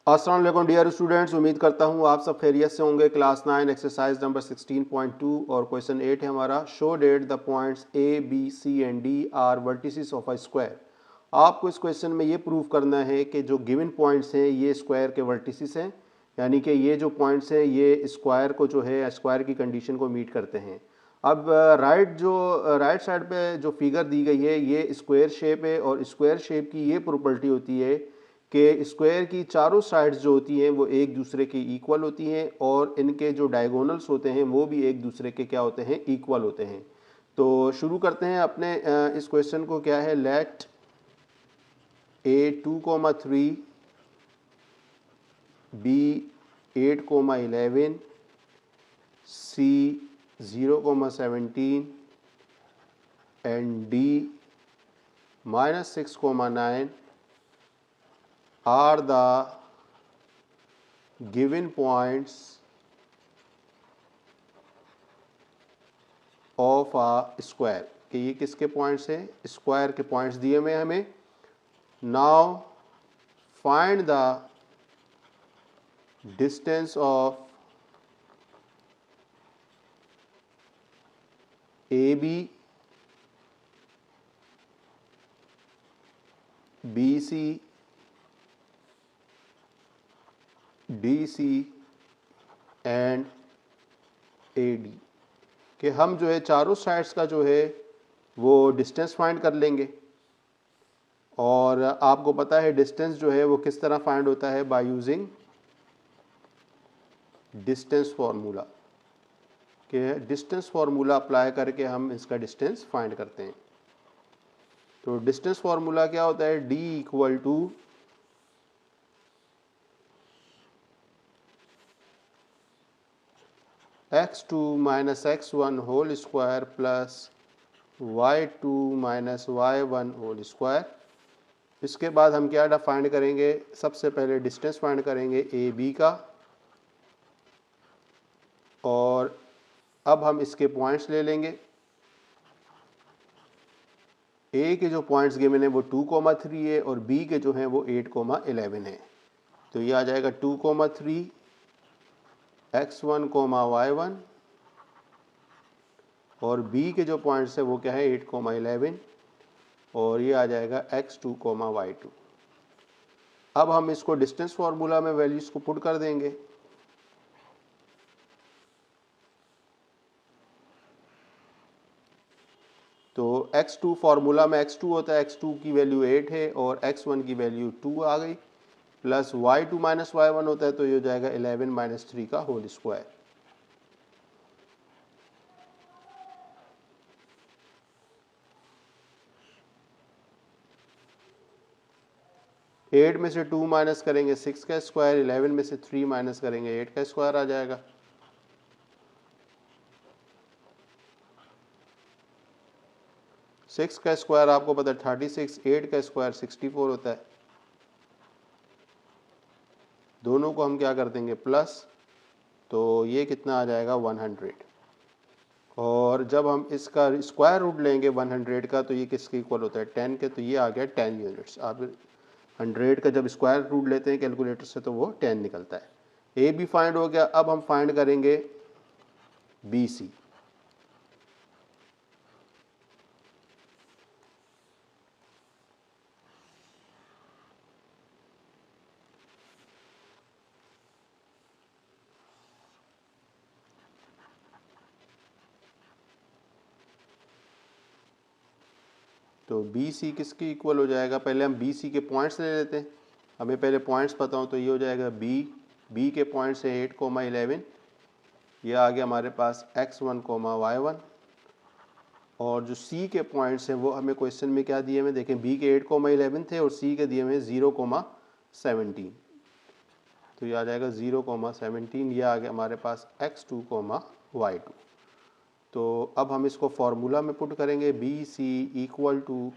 अस्सलाम वालेकुम dear students, उम्मीद करता हूँ आप सब खैरियत से होंगे। क्लास 9 एक्सरसाइज नंबर 16.2 और क्वेश्चन 8 है हमारा। Show that the points A B C and D are vertices of a square. आपको इस क्वेश्चन में ये प्रूव करना है कि जो गिवन पॉइंट्स हैं ये स्क्वायर के वर्टिसेस हैं, यानी कि ये जो पॉइंट्स हैं ये स्क्वायर को जो है स्क्वायर की कंडीशन को मीट करते हैं। अब राइट साइड पे जो फिगर दी गई है ये स्क्वायर शेप है, और स्क्वायर शेप की ये प्रॉपर्टी होती है कि स्क्वायर की चारों साइड्स जो होती हैं वो एक दूसरे के इक्वल होती हैं, और इनके जो डायगोनल्स होते हैं वो भी एक दूसरे के क्या होते हैं, इक्वल होते हैं। तो शुरू करते हैं अपने इस क्वेश्चन को। क्या है, let A 2,3 B 8,11 C 0,17 and D -6,9 are the given points of a square। कि ये किसके पॉइंट्स हैं, स्क्वायर के पॉइंट्स दिए हुए हमें। Now find the distance of A B B C D C and A D. कि हम जो है चारों साइड्स का जो है वो डिस्टेंस फाइंड कर लेंगे। और आपको पता है डिस्टेंस जो है वो किस तरह फाइंड होता है, बाय यूजिंग डिस्टेंस फार्मूला। कि डिस्टेंस फार्मूला अप्लाई करके हम इसका डिस्टेंस फाइंड करते हैं। तो डिस्टेंस फार्मूला क्या होता है, d equal to x2 minus x1 whole square plus y2 minus y1 whole square. इसके बाद हम क्या फाइंड करेंगे, सबसे पहले डिस्टेंस फाइंड करेंगे ए बी का, और अब हम इसके पॉइंट्स ले लेंगे। ए के जो पॉइंट्स गिवन है वो 2,3 है, और बी के जो हैं वो 8,11 है। तो ये आ जाएगा 2,3 x1, y1, और बी के जो पॉइंट्स है वो क्या है 8,11, और ये आ जाएगा x2, y2। अब हम इसको डिस्टेंस फार्मूला में वैल्यूज को पुट कर देंगे। तो x2 फार्मूला में x2 होता है, x2 की वैल्यू 8 है और x1 की वैल्यू 2 आ गई, प्लस y2 माइनस y1 होता है, तो ये हो जाएगा 11 माइनस 3 का होल स्क्वायर। एट में से 2 माइनस करेंगे 6 का स्क्वायर, 11 में से 3 माइनस करेंगे 8 का स्क्वायर आ जाएगा। सिक्स का स्क्वायर आपको पता है 36, 8 का स्क्वायर 64 होता है। दोनों को हम क्या कर देंगे प्लस, तो ये कितना आ जाएगा 100। और जब हम इसका स्क्वायर रूट लेंगे 100 का, तो ये किसके इक्वल होता है 10 के, तो ये आ गया 10 यूनिट्स। आप 100 का जब स्क्वायर रूट लेते हैं कैलकुलेटर से तो वो 10 निकलता है। ए भी फाइंड हो गया। अब हम फाइंड करेंगे बी सी। तो बी सी किसके इक्वल हो जाएगा, पहले हम बी सी के पॉइंट्स ले लेते हैं। हमें पहले पॉइंट्स पता हो, तो ये हो जाएगा बी के पॉइंट्स है 8,11, ये आ गया हमारे पास x1, y1। और जो सी के पॉइंट्स हैं वो हमें क्वेश्चन में क्या दिए हुए, देखें बी के 8,11 थे और सी के दिए हुए 0,17। तो ये आ जाएगा 0,17, ये आ गया हमारे पास x2, y2। तो अब हम इसको फॉर्मूला में पुट करेंगे, B C equal to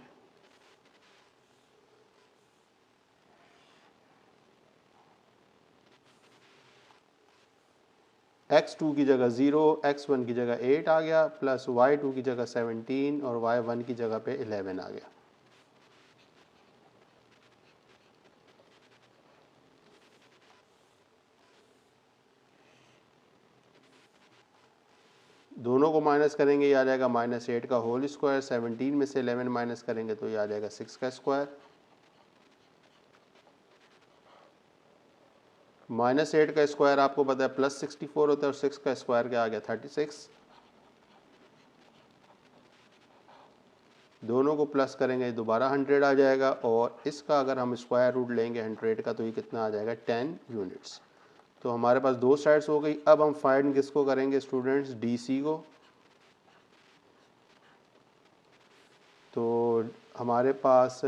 x2 की जगह 0, x1 की जगह 8 आ गया, प्लस y2 की जगह 17 और y1 की जगह पे 11 आ गया। दोनों को माइनस करेंगे, ये आ जाएगा -8 का होल स्क्वायर। 17 में से 11 माइनस करेंगे तो ये आ जाएगा 6 का स्क्वायर। -8 का स्क्वायर आपको पता है +64 होता है, और 6 का स्क्वायर क्या आ गया 36। दोनों को प्लस करेंगे दोबारा 100 आ जाएगा, और इसका अगर हम स्क्वायर रूट लेंगे 100 का तो ये कितना आ जाएगा 10 यूनिट्स। तो हमारे पास दो साइड्स हो गई। अब हम फाइंड किसको करेंगे स्टूडेंट्स, DC को। तो हमारे पास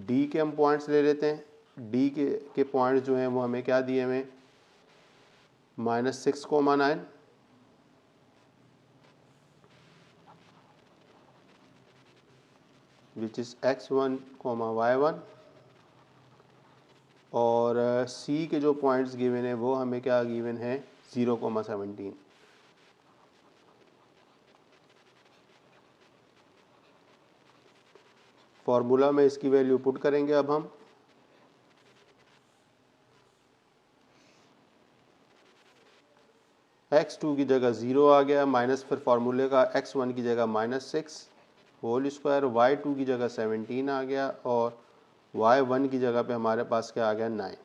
D के हम पॉइंट्स ले लेते हैं। D के पॉइंट्स जो हैं वो हमें क्या दिए हुए, -6,9, विच इज़ x1, y1, और C के जो पॉइंट्स गिवन है वो हमें क्या गिवन है 0,17। फॉर्मूला में इसकी वैल्यू पुट करेंगे। अब हम x2 की जगह 0 आ गया, माइनस फिर फार्मूले का x1 की जगह -6 होल स्क्वायर, y2 की जगह 17 आ गया, और y1 की जगह पे हमारे पास क्या आ गया 9।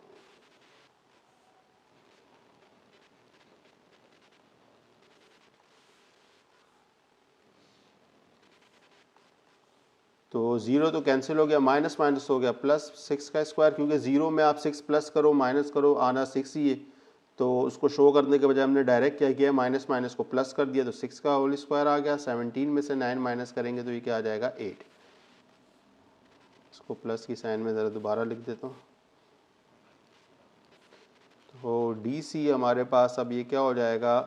तो 0 तो कैंसिल हो गया, माइनस माइनस हो गया प्लस, 6 का स्क्वायर, क्योंकि 0 में आप 6 प्लस करो माइनस करो आना 6 ही है, तो उसको शो करने के बजाय हमने डायरेक्ट क्या किया, माइनस माइनस को प्लस कर दिया, तो 6 का होल स्क्वायर आ गया। 17 में से 9 माइनस करेंगे तो ये क्या आ जाएगा 8। इसको प्लस की साइन में ज़रा दोबारा लिख देता हूँ। तो DC हमारे पास अब ये क्या हो जाएगा,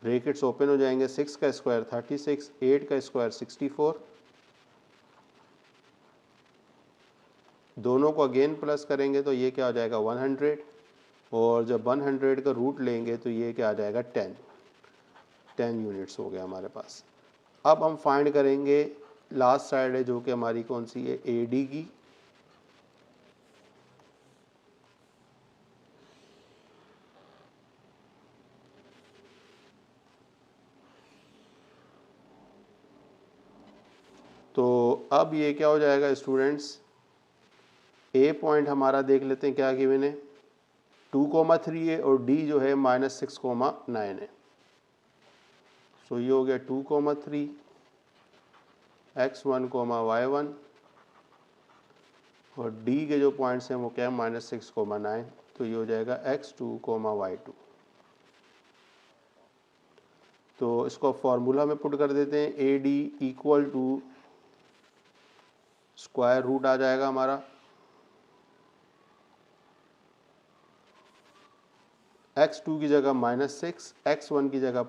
ब्रैकेट्स ओपन हो जाएंगे, 6 का स्क्वायर 36, 8 का स्क्वायर 64, दोनों को अगेन प्लस करेंगे तो ये क्या हो जाएगा 100, और जब 100 का रूट लेंगे तो ये क्या आ जाएगा 10 यूनिट्स हो गया हमारे पास। अब हम फाइंड करेंगे लास्ट साइड है जो कि हमारी कौन सी है, AD की। तो अब ये क्या हो जाएगा स्टूडेंट्स, A पॉइंट हमारा देख लेते हैं क्या गिवन है, 2,3 है, और D जो है -6,9 है। सो ये हो गया 2,3, x1, y1, और D के जो पॉइंट्स हैं वो क्या है -6,9, तो ये हो जाएगा x2, y2। तो इसको फॉर्मूला में पुट कर देते हैं, AD equal to square root आ जाएगा हमारा x2 की जगह -6, x1 की जगह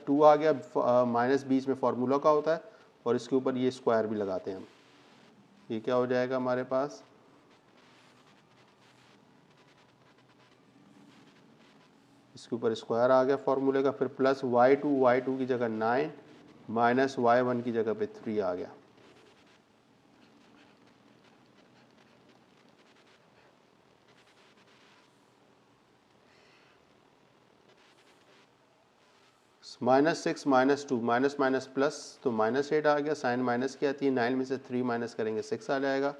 2 आ गया, माइनस बीच में फार्मूला का होता है, और इसके ऊपर ये स्क्वायर भी लगाते हैं हम। ये क्या हो जाएगा हमारे पास, इसके ऊपर स्क्वायर आ गया फार्मूले का, फिर प्लस y2 की जगह 9 माइनस y1 की जगह पे 3 आ गया। -6 -2 माइनस माइनस प्लस, तो -8 आ गया, साइन माइनस की आती है, 9 में से 3 माइनस करेंगे 6 आ जाएगा,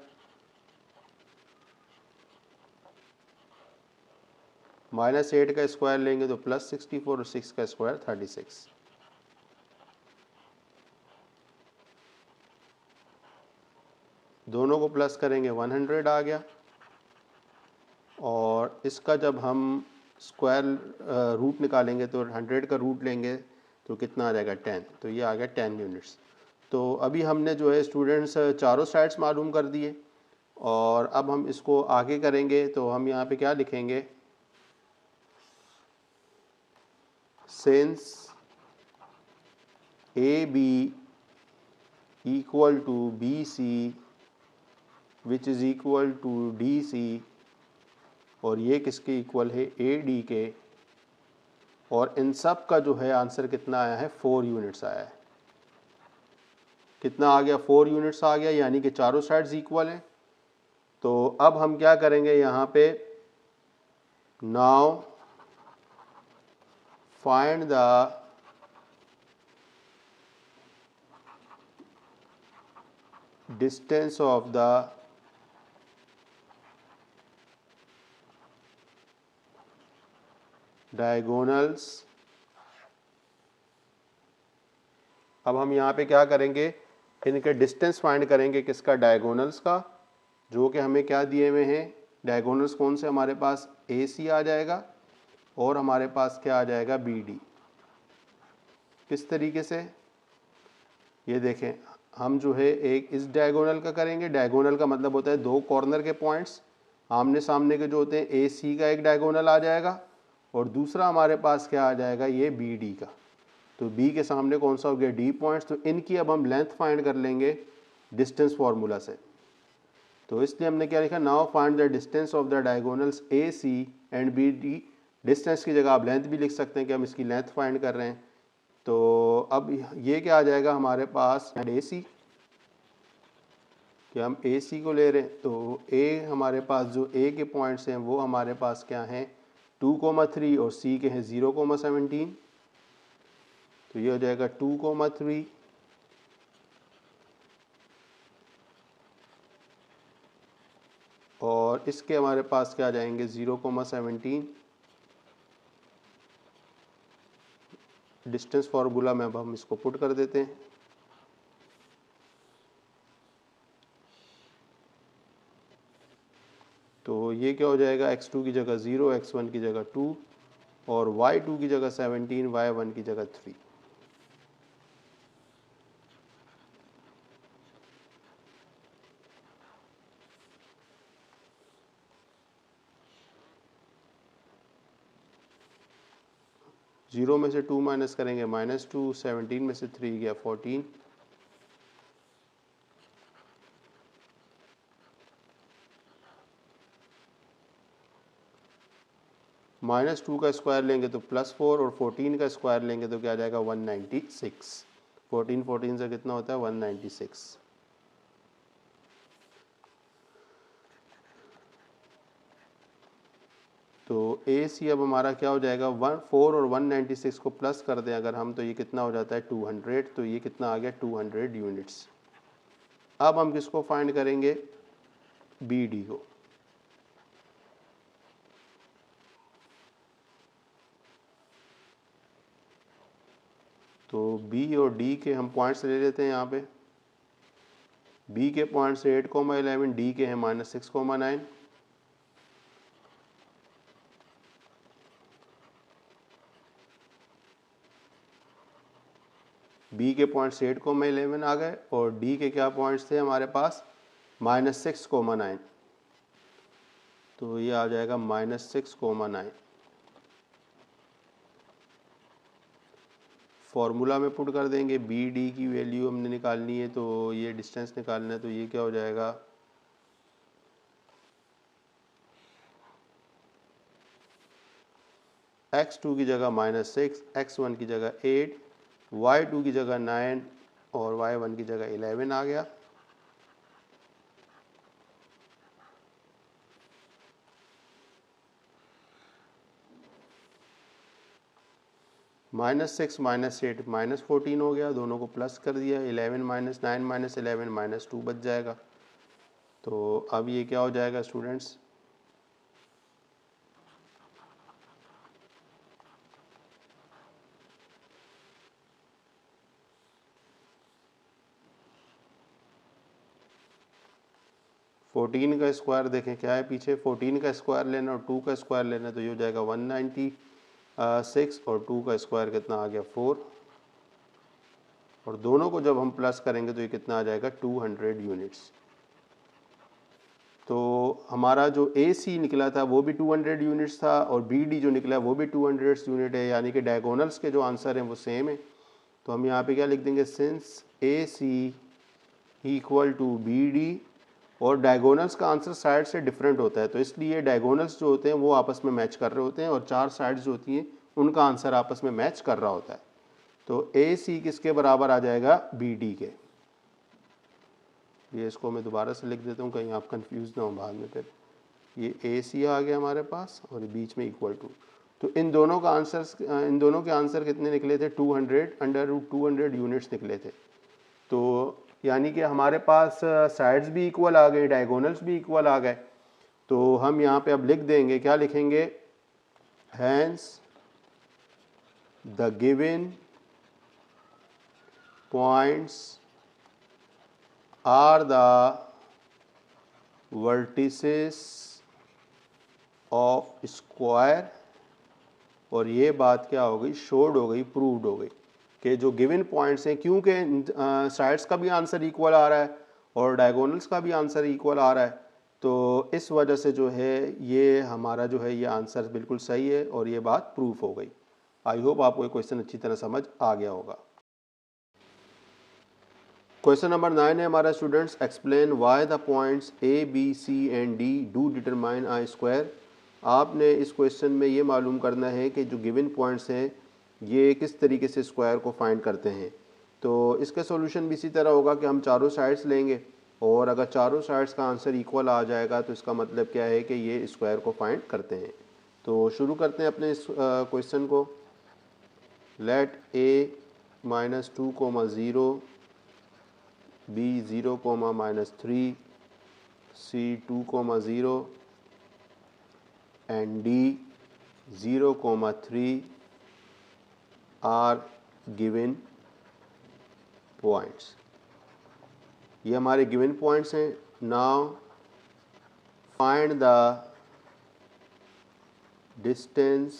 -8 का स्क्वायर लेंगे तो +64, और 6 का स्क्वायर 36। दोनों को प्लस करेंगे 100 आ गया, और इसका जब हम स्क्वायर रूट निकालेंगे तो 100 का रूट लेंगे तो कितना आ जाएगा 10, तो ये आ गया 10 यूनिट्स। तो अभी हमने जो है स्टूडेंट्स चारों साइड्स मालूम कर दिए, और अब हम इसको आगे करेंगे तो हम यहाँ पे क्या लिखेंगे, since AB equal to BC which is equal to DC, और ये किसके इक्वल है AD के, और इन सब का जो है आंसर कितना आया है 4 यूनिट्स आया है। कितना आ गया 4 यूनिट्स आ गया, यानी कि चारों साइड्स इक्वल हैं। तो अब हम क्या करेंगे यहाँ पे, now find the distance of the diagonals. अब हम यहाँ पे क्या करेंगे, इनके डिस्टेंस फाइंड करेंगे, किसका, डायगोनल्स का, जो कि हमें क्या दिए हुए हैं, डायगोनल्स कौन से हमारे पास, ए सी आ जाएगा और हमारे पास क्या आ जाएगा, बी डी। किस तरीके से, ये देखें, हम जो है एक इस डायगोनल का करेंगे, डायगोनल का मतलब होता है दो कॉर्नर के पॉइंट्स आमने सामने के जो होते हैं, ए सी का एक डायगोनल आ जाएगा और दूसरा हमारे पास क्या आ जाएगा, ये बी डी का। तो बी के सामने कौन सा हो गया, डी पॉइंट्स, तो इनकी अब हम लेंथ फाइंड कर लेंगे डिस्टेंस फार्मूला से। तो इसलिए हमने क्या लिखा, now find the distance of the diagonals A C and B D. Distance की जगह आप लेंथ भी लिख सकते हैं कि हम इसकी लेंथ फाइंड कर रहे हैं। तो अब ये क्या आ जाएगा हमारे पास, ए सी, कि हम ए सी को ले रहे हैं, तो ए हमारे पास जो ए के पॉइंट्स हैं वो हमारे पास क्या हैं, 2,3 और सी के हैं 0,17। तो ये हो जाएगा 2,3 और इसके हमारे पास क्या आ जाएंगे, 0,17। डिस्टेंस फार्मूला में अब हम इसको पुट कर देते हैं। तो ये क्या हो जाएगा, x2 की जगह 0, x1 की जगह 2 और y2 की जगह 17, y1 की जगह 3। जीरो में से 2 माइनस करेंगे -2, 17 में से 3 गया 14, -2 का स्क्वायर लेंगे तो +4 और 14 का स्क्वायर लेंगे तो क्या आ जाएगा, 196। 14 से कितना होता है, 196। तो ए सी अब हमारा क्या हो जाएगा, 4 और 196 को प्लस कर दें अगर हम, तो ये कितना हो जाता है, 200। तो ये कितना आ गया, 200 यूनिट्स। अब हम किसको फाइंड करेंगे, बी डी को। तो बी और डी के हम पॉइंट्स ले लेते हैं यहाँ पे। बी के पॉइंट्स 8,11, डी के हैं -6,9। बी के पॉइंट्स 8,11 आ गए और डी के क्या पॉइंट्स थे हमारे पास, -6,9। तो ये आ जाएगा -6,9। फॉर्मूला में पुट कर देंगे, बी डी की वैल्यू हमने निकालनी है, तो ये डिस्टेंस निकालना है, तो ये क्या हो जाएगा, x2 की जगह -6, x1 की जगह 8, y2 की जगह 9 और y1 की जगह 11 आ गया। -6 -8 -14 हो गया, दोनों को प्लस कर दिया, 11 -9 -11 -2 बच जाएगा। तो अब ये क्या हो जाएगा स्टूडेंट्स, फोर्टीन का स्क्वायर देखें क्या है पीछे, 14 का स्क्वायर लेना और 2 का स्क्वायर लेना, तो ये हो जाएगा 196 और 2 का स्क्वायर कितना आ गया, 4। और दोनों को जब हम प्लस करेंगे तो ये कितना आ जाएगा, 200 यूनिट्स। तो हमारा जो ए सी निकला था वो भी 200 यूनिट्स था और बी डी जो निकला वो भी 200 यूनिट है, यानी कि डायगोनल्स के जो आंसर हैं वो सेम है। तो हम यहाँ पे क्या लिख देंगे, since A C equal to B D, और डायगोनल्स का आंसर साइड से डिफरेंट होता है, तो इसलिए डायगोनल्स जो होते हैं वो आपस में मैच कर रहे होते हैं और चार साइड्स जो होती हैं उनका आंसर आपस में मैच कर रहा होता है। तो ए सी किसके बराबर आ जाएगा, बी डी के। ये इसको मैं दोबारा से लिख देता हूँ कहीं आप कंफ्यूज ना हो बाद में। फिर ये ए सी आ गया हमारे पास और बीच में इक्वल टू, तो इन दोनों के आंसर कितने निकले थे? 200 अंडर रूट 200 यूनिट्स निकले थे। तो यानी कि हमारे पास साइड्स भी इक्वल आ गई, डायगोनल्स भी इक्वल आ गए। तो हम यहाँ पे अब लिख देंगे, क्या लिखेंगे? Hence the given points are the vertices of square. और ये बात क्या हो गई? शोड हो गई, प्रूव्ड हो गई कि जो गिवन पॉइंट्स हैं, क्योंकि साइड्स का भी आंसर इक्वल आ रहा है और डायगोनल्स का भी आंसर इक्वल आ रहा है, तो इस वजह से जो है ये हमारा जो है ये आंसर बिल्कुल सही है और ये बात प्रूफ हो गई। आई होप आपको ये क्वेश्चन अच्छी तरह समझ आ गया होगा। क्वेश्चन नंबर 9 है हमारा students, explain why the points A B C and D do determine a square. आपने इस क्वेश्चन में ये मालूम करना है कि जो गिवन पॉइंट्स हैं ये किस तरीके से स्क्वायर को फाइंड करते हैं। तो इसका सॉल्यूशन भी इसी तरह होगा कि हम चारों साइड्स लेंगे और अगर चारों साइड्स का आंसर इक्वल आ जाएगा तो इसका मतलब क्या है कि ये स्क्वायर को फाइंड करते हैं। तो शुरू करते हैं अपने इस क्वेश्चन को। Let A -2, 0 B 0, -3 C 2, 0 and D 0, 3 are given points। ये हमारे गिवन पॉइंट्स हैं। Now find the distance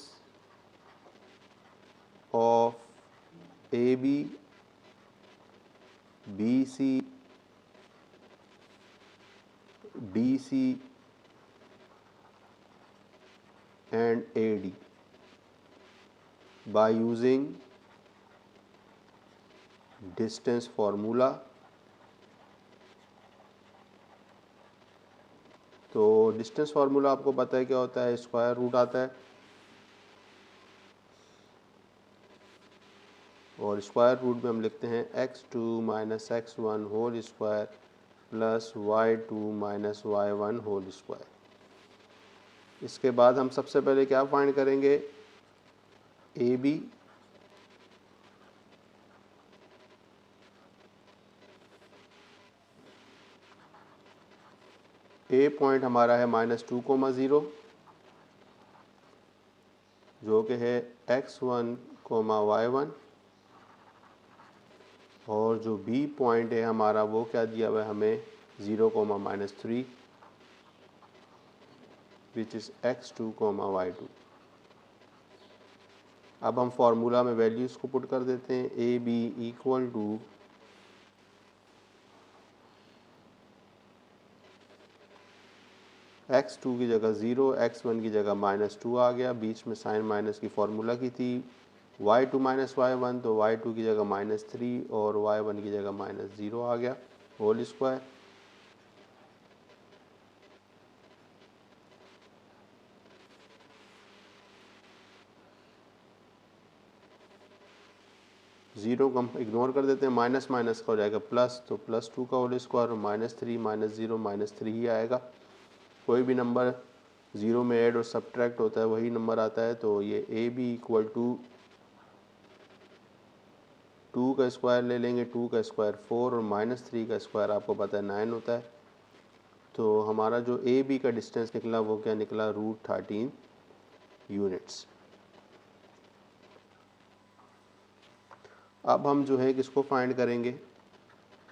of A B, B C, D C and AD by using distance formula। तो डिस्टेंस फार्मूला आपको पता है क्या होता है? स्क्वायर रूट आता है और स्क्वायर रूट में हम लिखते हैं x2 - x1 whole square plus y2 - y1 whole square. इसके बाद हम सबसे पहले क्या फाइंड करेंगे? ए बी, ए पॉइंट हमारा है -2, 0 जो कि है x1, y1 और जो बी पॉइंट है हमारा वो क्या दिया हुआ है हमें? 0, -3 विच इज़ x2, y2। अब हम फार्मूला में वैल्यूज़ को पुट कर देते हैं। A B equal to x2 की जगह 0, x1 की जगह -2 आ गया, बीच में साइन माइनस की फार्मूला की थी। y2 - y1 तो y2 की जगह -3 और y1 की जगह -0 आ गया होल स्क्वायर। ज़ीरो को हम इग्नोर कर देते हैं, माइनस माइनस का हो जाएगा प्लस, तो +2 का होल स्क्वायर और -3 -0 -3 ही आएगा। कोई भी नंबर ज़ीरो में ऐड और सब्ट्रैक्ट होता है वही नंबर आता है। तो ये ए बी इक्वल टू 2 का स्क्वायर ले लेंगे, 2 का स्क्वायर 4 और -3 का स्क्वायर आपको पता है 9 होता है। तो हमारा जो ए बी का डिस्टेंस निकला वो क्या निकला? √13 यूनिट्स। अब हम जो है किसको फाइंड करेंगे?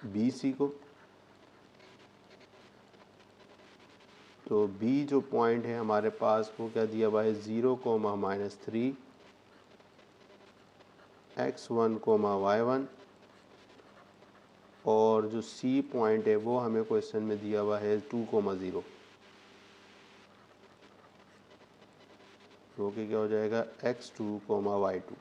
बी सी को। तो बी जो पॉइंट है हमारे पास वो क्या दिया हुआ है? 0, -3 x1, y1 और जो सी पॉइंट है वो हमें क्वेश्चन में दिया हुआ है 2, 0 जो कि क्या हो जाएगा? x2, y2।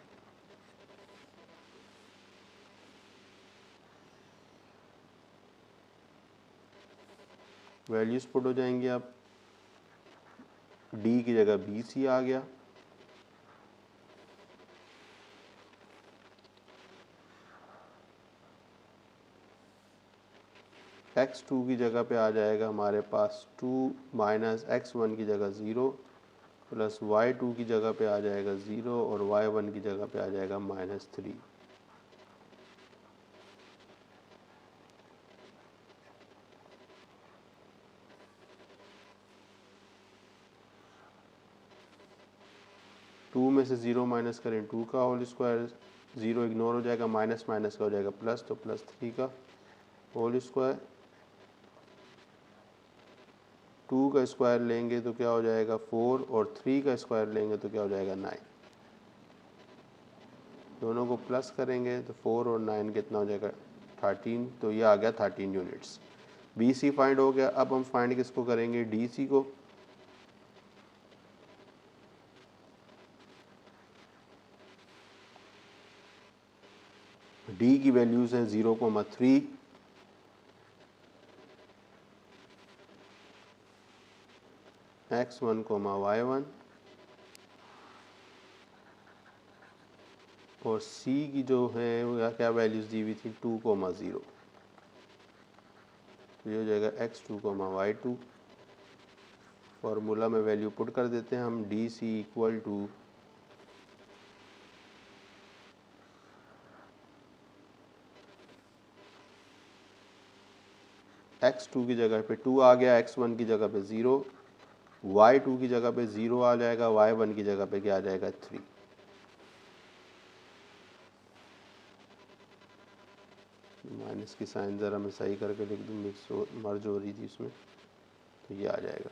वैल्यूज पुट हो जाएंगी। अब डी की जगह बी सी आ गया, x2 की जगह पे आ जाएगा हमारे पास 2 - x1 की जगह 0 प्लस y2 की जगह पे आ जाएगा 0 और y1 की जगह पे आ जाएगा -3। टू में से 0 माइनस करें 2 का होल स्क्वायर, 0 इग्नोर हो जाएगा, माइनस माइनस का हो जाएगा प्लस, तो +3 का होल स्क्वायर। 2 का स्क्वायर लेंगे तो क्या हो जाएगा 4 और 3 का स्क्वायर लेंगे तो क्या हो जाएगा 9। दोनों को प्लस करेंगे तो 4 और 9 कितना हो जाएगा 13, तो ये आ गया 13 यूनिट्स। BC फाइंड हो गया। अब हम फाइंड किसको करेंगे, DC को। D की वैल्यूज हैं 0,3, x1, y1 और C की जो है वो क्या वैल्यूज दी हुई थी 2,0, तो ये हो जाएगा x2, y2। फार्मूला में वैल्यू पुट कर देते हैं हम, DC इक्वल टू x2 की जगह पे 2 आ गया, x1 की जगह पे 0, y2 की जगह पे 0 आ जाएगा, y1 की जगह पे क्या आ जाएगा 3। माइनस की साइन ज़रा मैं सही करके लिख दूँ, मिक्स मर्ज हो रही थी उसमें, तो ये आ जाएगा।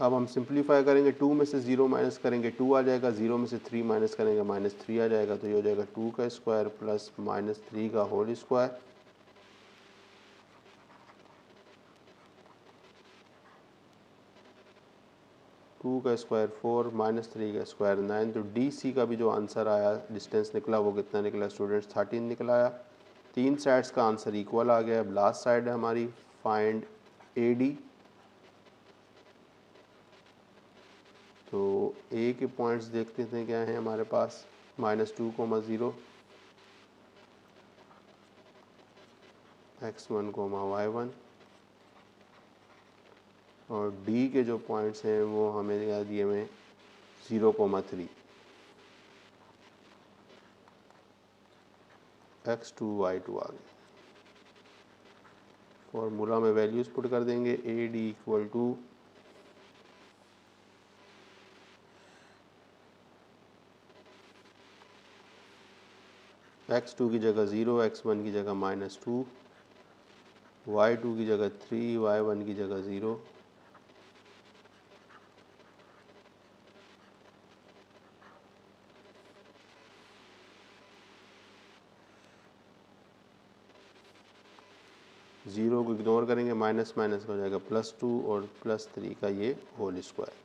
अब हम सिंप्लीफाई करेंगे, 2 में से 0 माइनस करेंगे 2 आ जाएगा, 0 में से 3 माइनस करेंगे -3 आ जाएगा, तो ये हो जाएगा 2 का स्क्वायर प्लस -3 का होल स्क्वायर। टू का स्क्वायर 4, -3 का स्क्वायर 9, तो DC का भी जो आंसर आया, डिस्टेंस निकला, वो कितना निकला स्टूडेंट्स 13 निकला आया। तीन साइड्स का आंसर इक्वल आ गया। अब लास्ट साइड है हमारी, फाइंड AD। तो A के पॉइंट्स देखते थे क्या हैं हमारे पास, -2,0, x1, y1 और D के जो पॉइंट्स हैं वो हमें दिया दिए में 0,3, x2, y2 आ गए। फॉर्मूला में वैल्यूज पुट कर देंगे, AD इक्वल टू x2 की जगह 0, x1 की जगह -2, y2 की जगह 3, y1 की जगह 0, ज़ीरो को इग्नोर करेंगे, माइनस माइनस का हो जाएगा +2 और +3 का ये होल स्क्वायर।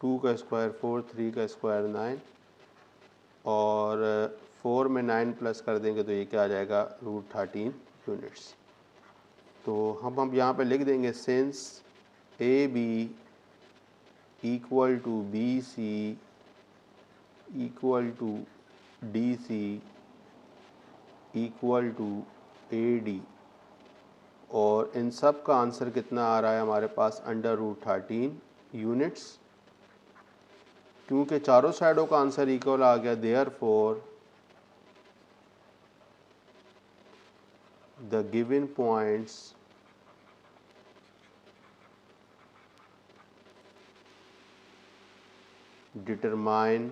टू का स्क्वायर 4, 3 का स्क्वायर 9 और 4 में 9 प्लस कर देंगे तो ये क्या आ जाएगा √13 यूनिट्स। तो हम अब यहाँ पे लिख देंगे, since AB equal to BC equal to DC equal to AD, और इन सब का आंसर कितना आ रहा है हमारे पास √13 यूनिट्स। क्योंकि चारों साइडों का आंसर इक्वल आ गया, therefore the given points determine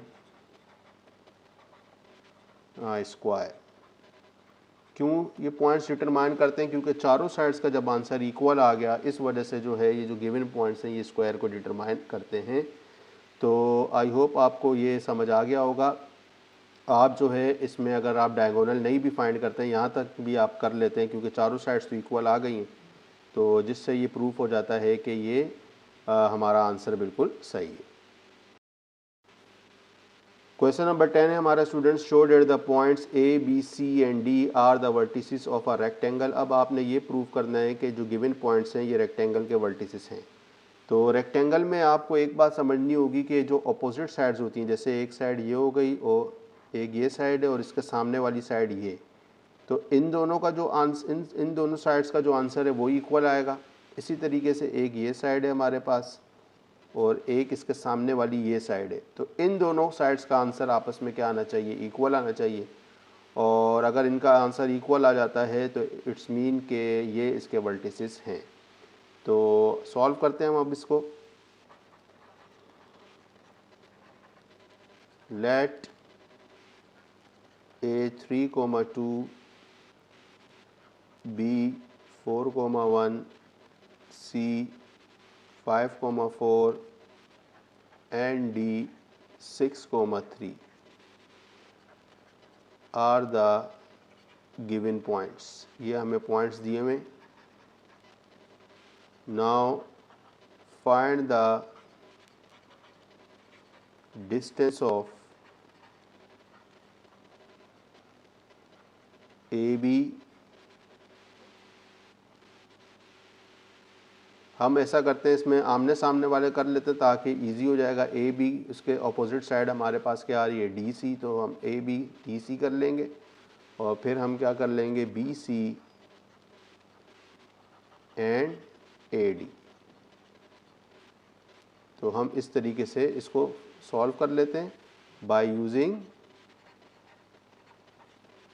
square. क्यों ये पॉइंट्स डिटरमाइन करते हैं, क्योंकि चारों साइड्स का जब आंसर इक्वल आ गया, इस वजह से जो है ये जो गिवन पॉइंट्स हैं ये स्क्वायर को डिटरमाइन करते हैं। तो आई होप आपको ये समझ आ गया होगा। आप जो है इसमें अगर आप डायगोनल नहीं भी फाइंड करते हैं, यहाँ तक भी आप कर लेते हैं, क्योंकि चारों साइड्स तो इक्वल आ गई हैं, तो जिससे ये प्रूफ हो जाता है कि ये हमारा आंसर बिल्कुल सही है। क्वेश्चन नंबर 10 है हमारा students, show that the points A B C and D are the vertices of a rectangle. अब आपने ये प्रूव करना है कि जो गिवन पॉइंट्स हैं ये रेक्टेंगल के वर्टिसेस हैं। तो रेक्टेंगल में आपको एक बात समझनी होगी कि जो अपोजिट साइड्स होती हैं, जैसे एक साइड ये हो गई और एक ये साइड है और इसके सामने वाली साइड ये, तो इन दोनों का जो आंसर इन दोनों साइड्स का जो आंसर है वो इक्वल आएगा। इसी तरीके से एक ये साइड है हमारे पास और एक इसके सामने वाली ये साइड है, तो इन दोनों साइड्स का आंसर आपस में क्या आना चाहिए, इक्वल आना चाहिए। और अगर इनका आंसर इक्वल आ जाता है तो इट्स मीन के ये इसके वर्टिसेस हैं। तो सॉल्व करते हैं हम अब इसको। Let A3,2 B4,1 C5,4 and D6,3 are the given points। ये हमें पॉइंट्स दिए हुए। Now find the distance of A B. हम ऐसा करते हैं, इसमें आमने सामने वाले कर लेते हैं ताकि इजी हो जाएगा। ए बी, उसके अपोजिट साइड हमारे पास क्या आ रही है, डी सी, तो हम ए बी डी सी कर लेंगे और फिर हम क्या कर लेंगे, B C and A D. तो हम इस तरीके से इसको सॉल्व कर लेते हैं by using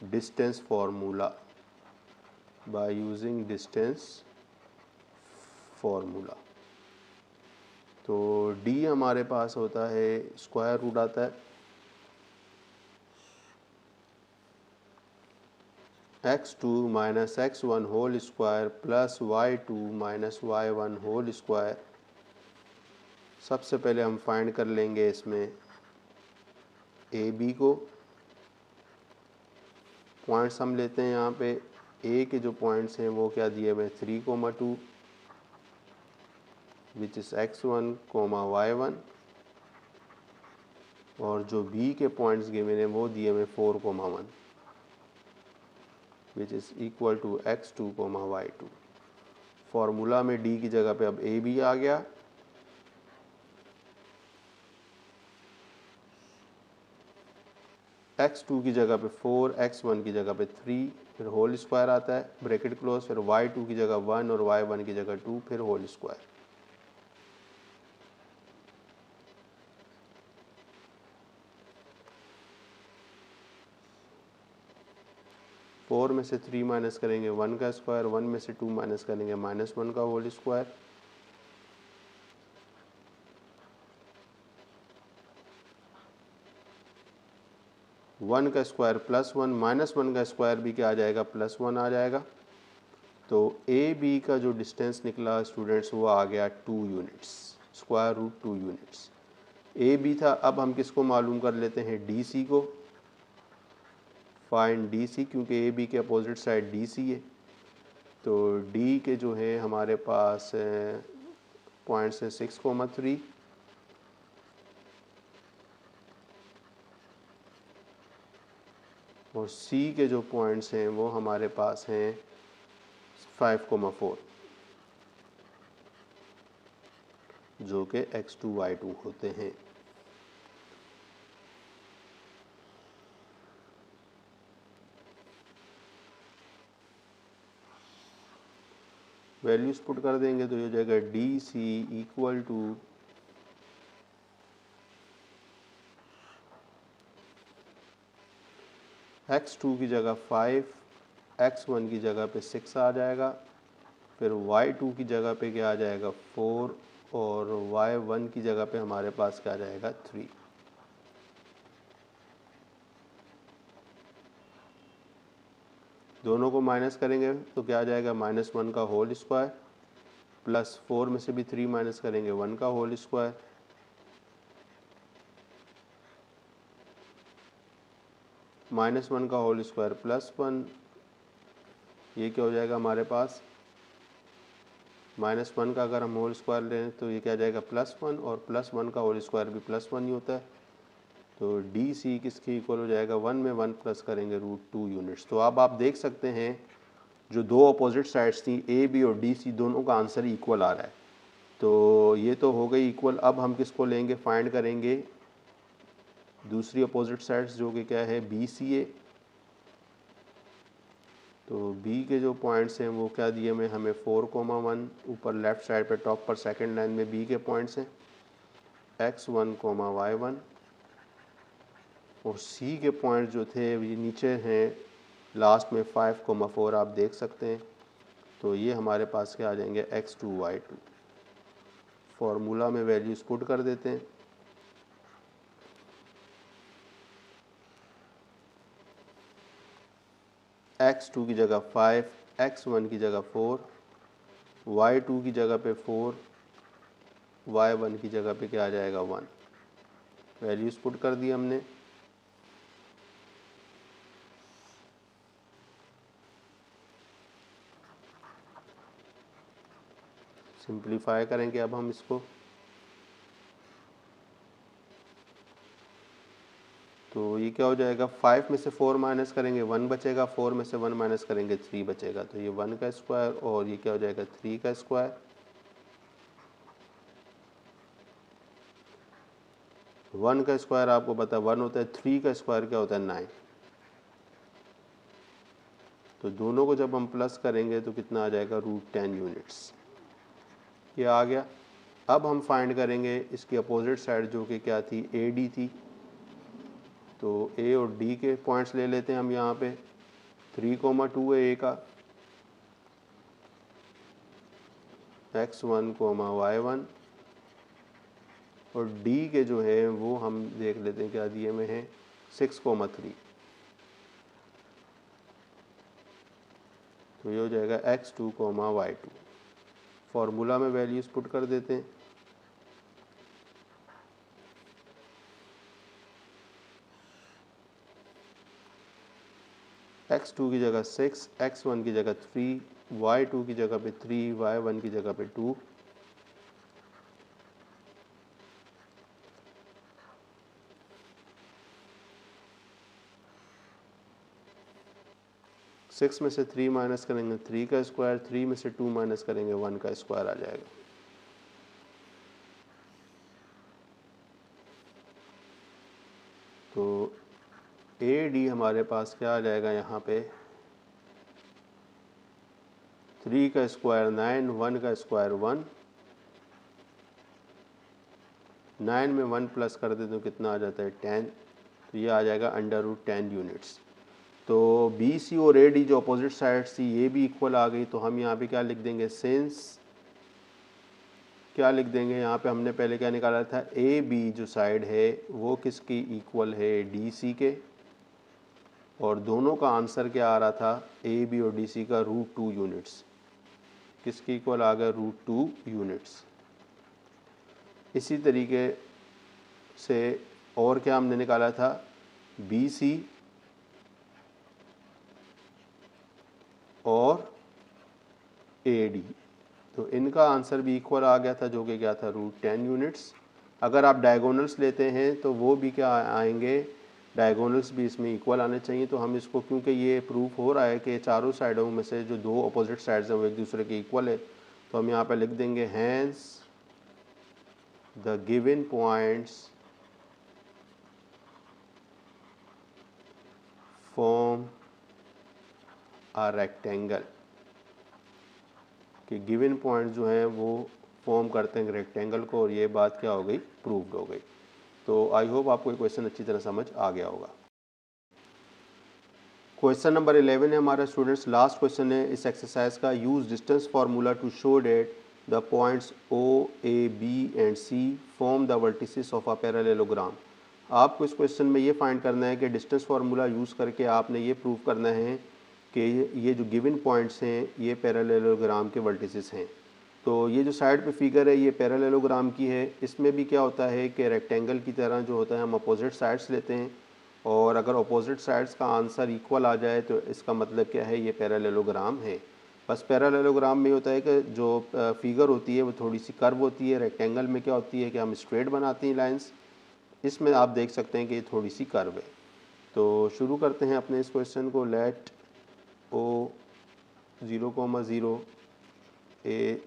distance formula, by using distance formula. तो d हमारे पास होता है, स्क्वायर रूट आता है x2 minus x1 whole square plus y2 minus y1 whole square. सबसे पहले हम फाइंड कर लेंगे इसमें ए बी को। पॉइंट्स हम लेते हैं यहाँ पे, ए के जो पॉइंट्स हैं वो क्या दिए हुए, 3,2 विच इज़ x1, y1, और जो बी के पॉइंट्स गिवन हैं वो दिए हुए 4,1 which is equal to x2, y2। Formula में डी की जगह पे अब ए बी आ गया, x2 की जगह पे 4, x1 की जगह पे 3, फिर होल स्क्वायर आता है ब्रैकेट क्लोज, फिर y2 की जगह 1 और y1 की जगह 2, फिर होल स्क्वायर। फोर में से 3 माइनस करेंगे 1 का स्क्वायर, 1 में से 2 माइनस करेंगे -1 का होल स्क्वायर। वन का स्क्वायर +1, -1 का स्क्वायर भी क्या आ जाएगा, +1 आ जाएगा। तो ए बी का जो डिस्टेंस निकला स्टूडेंट्स वो आ गया 2 units, square root 2 units. A B था, अब हम किसको मालूम कर लेते हैं, डी सी को। फाइंड डी सी, क्योंकि ए बी के अपोजिट साइड डी सी है। तो डी के जो है हमारे पास पॉइंट्स हैं 6,3 और सी के जो पॉइंट्स हैं वो हमारे पास हैं 5,4 जो कि x2 y2 होते हैं। वैल्यूज पुट कर देंगे तो ये हो जाएगा D C equal to x2 की जगह 5, x1 की जगह पे 6 आ जाएगा, फिर y2 की जगह पे क्या आ जाएगा 4 और y1 की जगह पे हमारे पास क्या आ जाएगा 3। दोनों को माइनस करेंगे तो क्या आ जाएगा, -1 का होल स्क्वायर प्लस 4 में से भी 3 माइनस करेंगे 1 का होल स्क्वायर, -1 का होल स्क्वायर +1, ये क्या हो जाएगा हमारे पास, -1 का अगर हम होल स्क्वायर लें तो ये क्या आ जाएगा +1 और +1 का होल स्क्वायर भी +1 ही होता है। तो डी सी किसके इक्वल हो जाएगा, 1 में 1 प्लस करेंगे √2 यूनिट्स। तो अब आप देख सकते हैं जो दो अपोजिट साइड्स थी ए बी और डी सी, दोनों का आंसर इक्वल आ रहा है। तो ये तो हो गई इक्वल। अब हम किसको लेंगे, फाइंड करेंगे दूसरी अपोजिट साइड्स जो कि क्या है, बी सी ए। तो बी के जो पॉइंट्स हैं वो क्या दिए में हमें 4,1 ऊपर लेफ्ट साइड पे टॉप पर सेकंड लाइन में बी के पॉइंट्स हैं x1, y1, और सी के पॉइंट जो थे ये नीचे हैं लास्ट में 5,4 आप देख सकते हैं। तो ये हमारे पास क्या आ जाएंगे, x2, y2। फॉर्मूला में वैल्यूज पुट कर देते हैं। x2 की जगह 5, x1 की जगह 4, y2 की जगह पे 4, y1 की जगह पे क्या आ जाएगा 1। वैल्यूज पुट कर दी हमने। सिंप्लीफाई करेंगे अब हम इसको। तो ये क्या हो जाएगा, 5 में से 4 माइनस करेंगे 1 बचेगा, 4 में से 1 माइनस करेंगे 3 बचेगा। तो ये 1 का स्क्वायर और ये क्या हो जाएगा 3 का स्क्वायर। 1 का स्क्वायर आपको पता है 1 होता है, 3 का स्क्वायर क्या होता है 9। तो दोनों को जब हम प्लस करेंगे तो कितना आ जाएगा, √10 यूनिट्स। ये आ गया। अब हम फाइंड करेंगे इसकी अपोजिट साइड जो कि क्या थी, ए डी थी। तो ए और डी के पॉइंट्स ले लेते हैं हम यहाँ पे। 3,2 है ए का, x1, y1, और डी के जो है वो हम देख लेते हैं क्या दिए में है, 6,3। तो ये हो जाएगा x2, y2। फॉर्मूला में वैल्यूज पुट कर देते हैं। x2 की जगह 6, x1 की जगह 3, y2 की जगह पे 3, y1 की जगह पे 2। सिक्स में से 3 माइनस करेंगे 3 का स्क्वायर, 3 में से 2 माइनस करेंगे 1 का स्क्वायर आ जाएगा। तो ए डी हमारे पास क्या आ जाएगा यहाँ पे, 3 का स्क्वायर 9, 1 का स्क्वायर 1, 9 में 1 प्लस कर दे तो कितना आ जाता है 10। तो ये आ जाएगा √10 यूनिट्स। तो बी सी और ए डी जो अपोजिट साइड्स थी ये भी इक्वल आ गई। तो हम यहाँ पे क्या लिख देंगे, सिंस क्या लिख देंगे यहाँ पे, हमने पहले क्या निकाला था, ए बी जो साइड है वो किसकी इक्वल है, डी सी के। और दोनों का आंसर क्या आ रहा था, ए बी और डी सी का √2 यूनिट्स। किसकी इक्वल आ गया, √2 यूनिट्स। इसी तरीके से और क्या हमने निकाला था, बी सी और ए डी, तो इनका आंसर भी इक्वल आ गया था जो कि क्या था, √10 यूनिट्स। अगर आप डायगोनल्स लेते हैं तो वो भी क्या आएंगे, डायगोनल्स भी इसमें इक्वल आने चाहिए। तो हम इसको, क्योंकि ये प्रूफ हो रहा है कि चारों साइडों में से जो दो अपोजिट साइड्स हैं वो एक दूसरे के इक्वल है, तो हम यहाँ पे लिख देंगे hence the given points form a rectangle, कि गिवन पॉइंट जो हैं वो फॉर्म करते हैं रेक्टेंगल को। और ये बात क्या हो गई, प्रूव्ड हो गई। तो आई होप आपको ये क्वेश्चन अच्छी तरह समझ आ गया होगा। क्वेश्चन नंबर 11 है हमारा स्टूडेंट्स, लास्ट क्वेश्चन है इस एक्सरसाइज का। Use distance formula to show that the points O, A, B and C form the vertices of a parallelogram. आपको इस क्वेश्चन में ये फाइंड करना है कि डिस्टेंस फार्मूला यूज़ करके आपने ये प्रूव करना है कि ये जो गिवन पॉइंट्स हैं ये पैरेललोग्राम के वर्टिसेस हैं। तो ये जो साइड पे फिगर है ये पैरेललोग्राम की है। इसमें भी क्या होता है कि रेक्टेंगल की तरह जो होता है हम अपोजिट साइड्स लेते हैं, और अगर अपोजिट साइड्स का आंसर इक्वल आ जाए तो इसका मतलब क्या है, ये पैरेललोग्राम है। बस पैरेललोग्राम में होता है कि जो फिगर होती है वो थोड़ी सी कर्व होती है। रेक्टेंगल में क्या होती है कि हम स्ट्रेट बनाते हैं लाइंस। इसमें आप देख सकते हैं कि थोड़ी सी कर्व है। तो शुरू करते हैं अपने इस क्वेश्चन को। Let O 0,0 A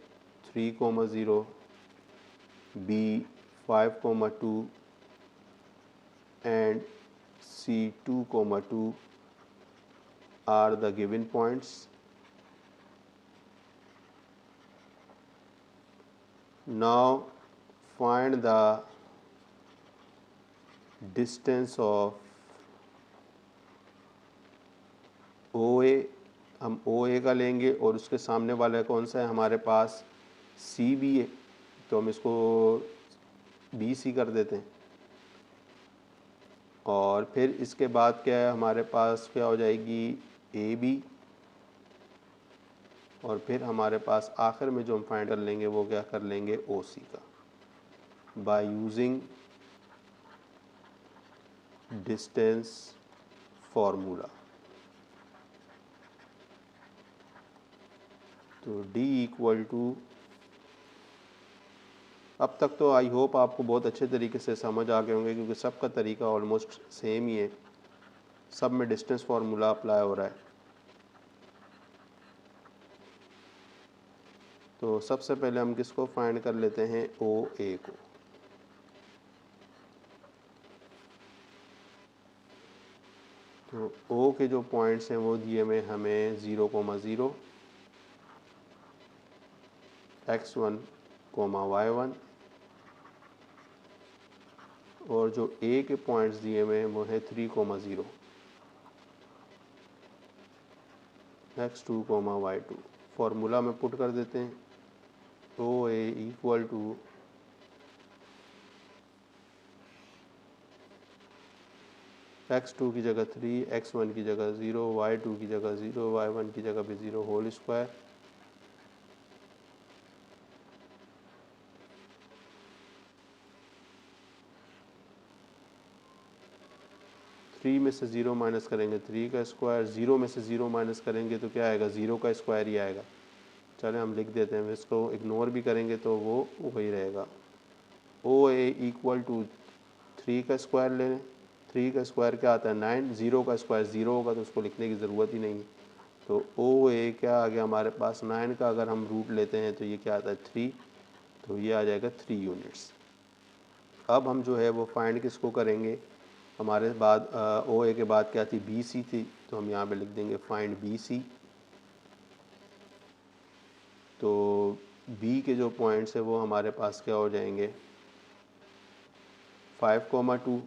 3,0 B 5,2 and C 2,2 are the given points. Now find the distance of OA। हम OA का लेंगे और उसके सामने वाला कौन सा है हमारे पास, CB है, तो हम इसको BC कर देते हैं। और फिर इसके बाद क्या है हमारे पास, क्या हो जाएगी AB, और फिर हमारे पास आखिर में जो हम फाइंड कर लेंगे वो क्या कर लेंगे, OC का, बाय यूजिंग डिस्टेंस फॉर्मूला। तो D इक्वल टू, अब तक तो आई होप आपको बहुत अच्छे तरीके से समझ आ गए होंगे, क्योंकि सबका तरीका ऑलमोस्ट सेम ही है, सब में डिस्टेंस फार्मूला अप्लाई हो रहा है। तो सबसे पहले हम किसको फाइंड कर लेते हैं, OA को। तो O के जो पॉइंट्स हैं वो दिए में हमें 0,0 x1, y1, और जो A के पॉइंट्स दिए हुए हैं वो है 3,0 x2, y2। फॉर्मूला में पुट कर देते हैं। OA इक्वल टू x2 की जगह 3, x1 की जगह 0, y2 की जगह 0, y1 की जगह भी 0 होल स्क्वायर। थ्री में से 0 माइनस करेंगे 3 का स्क्वायर, 0 में से 0 माइनस करेंगे तो क्या आएगा, 0 का स्क्वायर ही आएगा। चले हम लिख देते हैं, इसको इग्नोर भी करेंगे तो वो वही रहेगा। OA इक्वल टू 3 का स्क्वायर ले लें, 3 का स्क्वायर क्या आता है 9, 0 का स्क्वायर 0 होगा तो उसको लिखने की ज़रूरत ही नहीं। तो OA क्या आ गया हमारे पास, 9 का अगर हम रूट लेते हैं तो ये क्या आता है 3, तो ये आ जाएगा 3 यूनिट्स। अब हम जो है वो फाइंड किसको करेंगे, हमारे बाद OA के बाद क्या थी, BC थी, तो हम यहाँ पे लिख देंगे फाइंड BC। तो B के जो पॉइंट्स है वो हमारे पास क्या हो जाएंगे, 5,2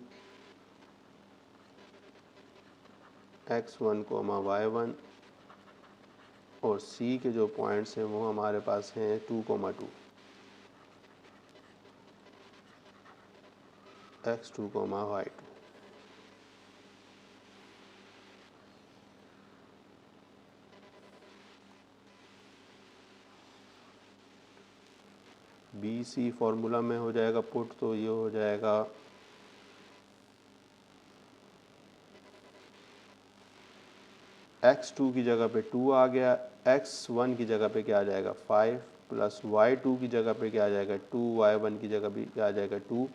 x1, y1, और C के जो पॉइंट्स हैं वो हमारे पास हैं 2,2 x2, y2। BC फॉर्मूला में हो जाएगा पुट, तो ये हो जाएगा x2 की जगह पे 2 आ गया, x1 की जगह पे क्या आ जाएगा 5, प्लस y2 की जगह पे क्या आ जाएगा 2, y1 की जगह भी क्या आ जाएगा 2,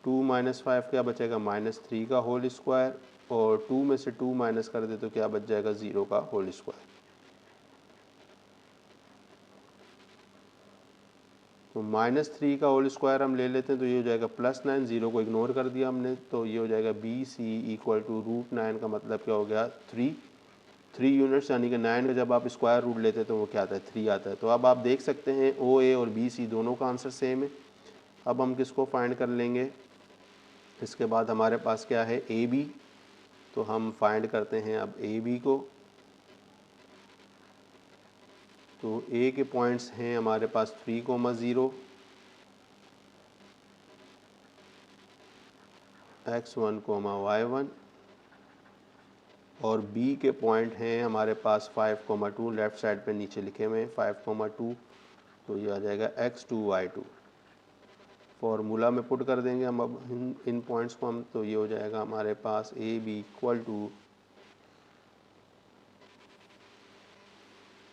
टू माइनस 5 क्या बचेगा -3 का होल स्क्वायर, और 2 में से 2 माइनस कर दे तो क्या बच जाएगा 0 का होल स्क्वायर। तो -3 का होल स्क्वायर हम ले लेते हैं तो ये हो जाएगा +9, 0 को इग्नोर कर दिया हमने, तो ये हो जाएगा BC इक्वल टू √9 का मतलब क्या हो गया 3 यूनिट्स, यानी कि 9 का जब आप स्क्वायर रूट लेते हैं तो वो क्या आता है 3 आता है। तो अब आप देख सकते हैं OA और BC दोनों का आंसर सेम है। अब हम किसको फाइंड कर लेंगे, इसके बाद हमारे पास क्या है AB, तो हम फाइंड करते हैं अब AB को। तो A के पॉइंट्स हैं हमारे पास 3,0 x1, y1, और B के पॉइंट हैं हमारे पास 5,2, लेफ़्ट साइड पे नीचे लिखे हुए हैं 5,2, तो ये आ जाएगा x2, y2। फॉर्मूला में पुट कर देंगे हम अब इन पॉइंट्स को हम, तो ये हो जाएगा हमारे पास AB इक्वल टू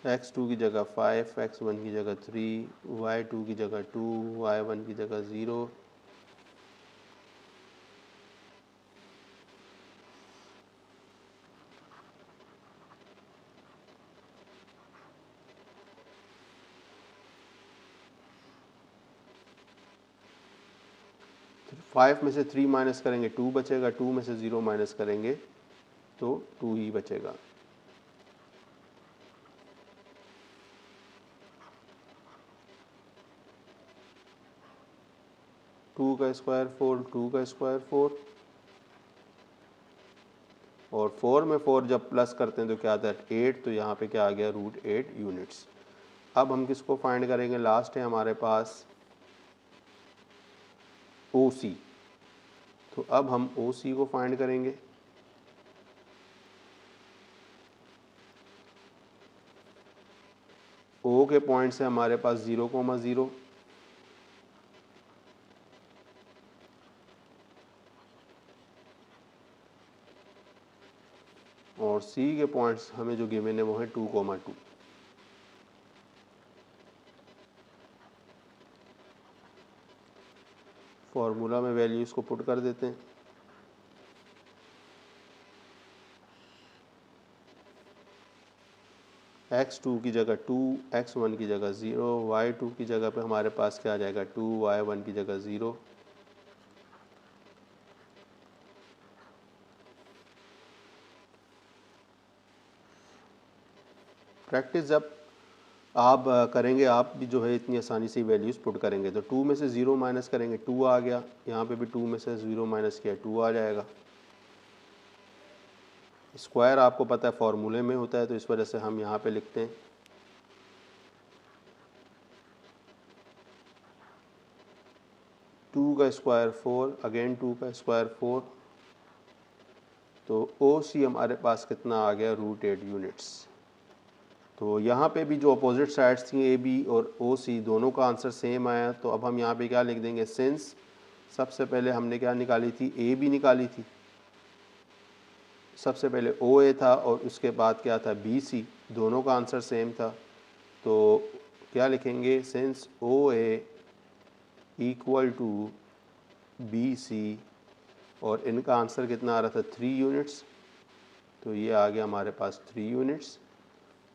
x2 की जगह 5, x1 की जगह 3, y2 की जगह 2, y1 की जगह 0, फाइव में से 3 माइनस करेंगे 2 बचेगा, 2 में से 0 माइनस करेंगे तो 2 ही बचेगा। टू का स्क्वायर 4, 2 का स्क्वायर 4, और 4 में 4 जब प्लस करते हैं तो क्या आता है 8, तो यहाँ पे क्या आ गया √8 यूनिट्स। अब हम किसको फाइंड करेंगे, लास्ट है हमारे पास OC, तो अब हम OC को फाइंड करेंगे। O के पॉइंट से हमारे पास 0,0, और C के पॉइंट्स हमें जो गिवन है वो है 2,2। फॉर्मूला में वैल्यूज को पुट कर देते हैं। x2 की जगह 2, x1 की जगह 0, y2 की जगह पे हमारे पास क्या आ जाएगा 2, y1 की जगह 0। प्रैक्टिस जब आप करेंगे, आप भी जो है इतनी आसानी से वैल्यूज़ पुट करेंगे। तो 2 में से 0 माइनस करेंगे 2 आ गया, यहाँ पे भी 2 में से 0 माइनस किया 2 आ जाएगा। स्क्वायर आपको पता है फॉर्मूले में होता है, तो इस वजह से हम यहाँ पे लिखते हैं 2 का स्क्वायर 4, अगेन 2 का स्क्वायर 4, तो OC हमारे पास कितना आ गया √8 यूनिट्स। तो यहाँ पे भी जो अपोजिट साइड्स थी AB और OC दोनों का आंसर सेम आया। तो अब हम यहाँ पे क्या लिख देंगे, सिंस सबसे पहले हमने क्या निकाली थी, AB निकाली थी, सबसे पहले OA था और उसके बाद क्या था BC, दोनों का आंसर सेम था। तो क्या लिखेंगे, since OA equal to BC, और इनका आंसर कितना आ रहा था 3 यूनिट्स, तो ये आ गया हमारे पास 3 यूनिट्स।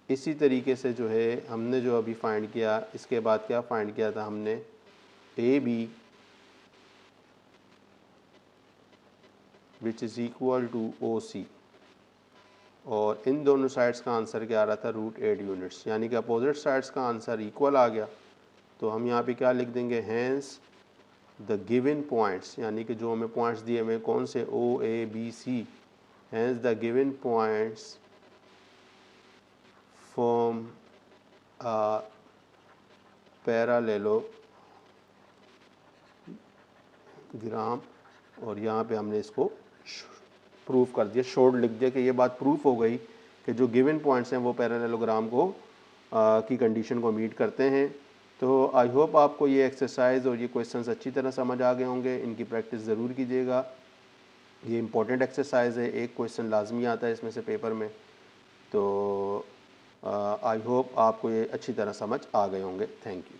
इसी तरीके से जो है हमने जो अभी फाइंड किया, इसके बाद क्या फाइंड किया था हमने, AB which is equal to OC, और इन दोनों साइड्स का आंसर क्या आ रहा था √8 यूनिट्स, यानी कि अपोजिट साइड्स का आंसर इक्वल आ गया। तो हम यहाँ पे क्या लिख देंगे, हैंस द गिवन पॉइंट्स, यानी कि जो हमें पॉइंट्स दिए हुए कौन से OABC, hence the given points form parallelogram, और यहाँ पे हमने इसको प्रूफ कर दिया, शोर्ट लिख दिया कि ये बात प्रूफ हो गई कि जो गिवन पॉइंट्स हैं वो पैरेललोग्राम को की कंडीशन को मीट करते हैं। तो आई होप आपको ये एक्सरसाइज और ये क्वेश्चंस अच्छी तरह समझ आ गए होंगे। इनकी प्रैक्टिस ज़रूर कीजिएगा, ये इंपॉर्टेंट एक्सरसाइज है, एक क्वेश्चन लाजमी आता है इसमें से पेपर में। तो आई होप आपको ये अच्छी तरह समझ आ गए होंगे। Thank you.